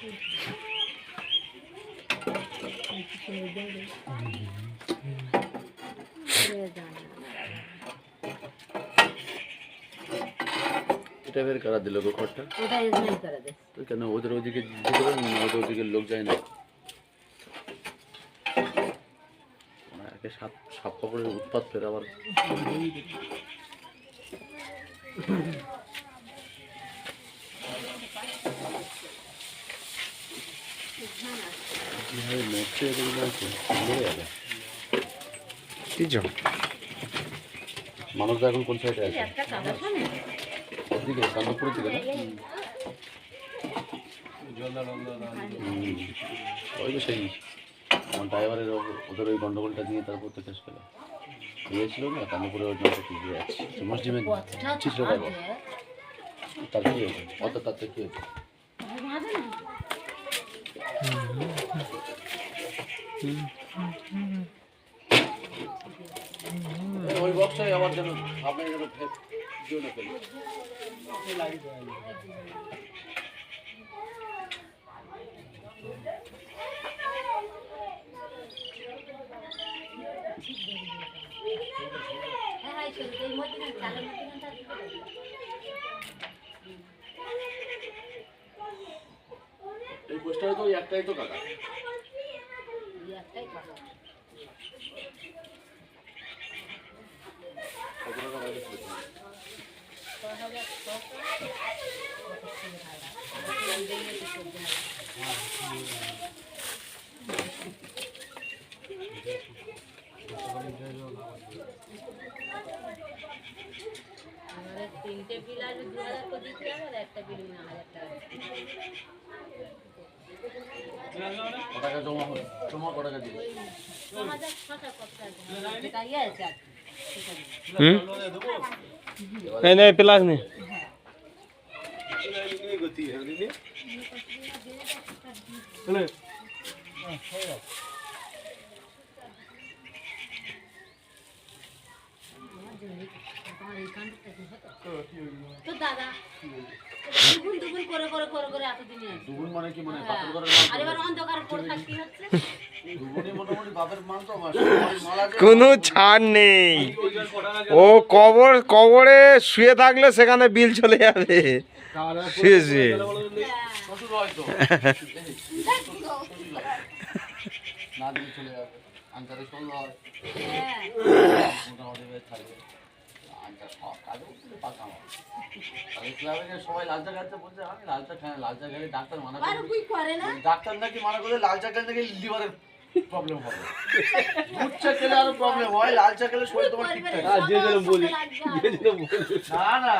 এটা বের করা দিল গো খড়টা, ওটা এজন্যই করে দে। তো কেন ওদের ওদিকে দিতে পারেন না? ওদের ওদিকে লোক যায় না, একে সাপ সাপ পাপড়ের উৎপাত ফের আবার। মানুষ এখন কোন সাইডে আছে? ওদিকে চান্দপুরের দিকে না? ওই তো সেই আমার ড্রাইভারের ওদের ওই গন্ডগোলটা দিয়ে তারপর তো কেস পেল গিয়েছিল না চান্দপুরে, ওই নামটা কি আছে মসজিদের চিত্র ড্রাইভার, তার কি হয়েছে? অত তাতে কি হয়েছে? ওই বক্সটাই আমার জন্য আপনার জন্য জন্য পেল। এই পোস্টারে তো একটাই তো কাকা, তিনটে বিল আর 2000 করে দিতে হবে, আর একটা বিল 1000 টাকা। টাকা জমা হলো, জমা কত টাকা দিয়ে? 6000 কত টাকা? এটা ইয়ে আছে আর नहीं नहीं प्लास नहीं তো দাদা দুগুণ দুগুণ করে করে করে করে এতদিন দুগুণ মানে কি মানে বাপের ঘরের আর এবার অন্ধকারে পড়ে থাকতে হচ্ছে। দুগুণই মোটামুটি বাপের মান তো মালা কোনো ছাড় নেই। ও কবরে শুয়ে থাকলে সেখানে বিল চলে যাবে শুয়ে শুয়ে। শ্বশুর হয়তো না দিলে চলে যাবে, আনকারে ষোলো হয় মোটামুটি বেশ থাকবে। আনকার সব কাজও পাকা আমার ক্লাবে সবাই লাল চা খাচ্ছে, বলছে আমি লাল চা খাই না, লাল চা খেলে ডাক্তার মানা করে, ডাক্তার নাকি মানা করে লাল চা খেলে নাকি লিভারের প্রবলেম হবে, দুধ চা খেলে আরো প্রবলেম হয়, লাল চা খেলে শরীর তোমার ঠিক থাকে। যে যেন বলি না না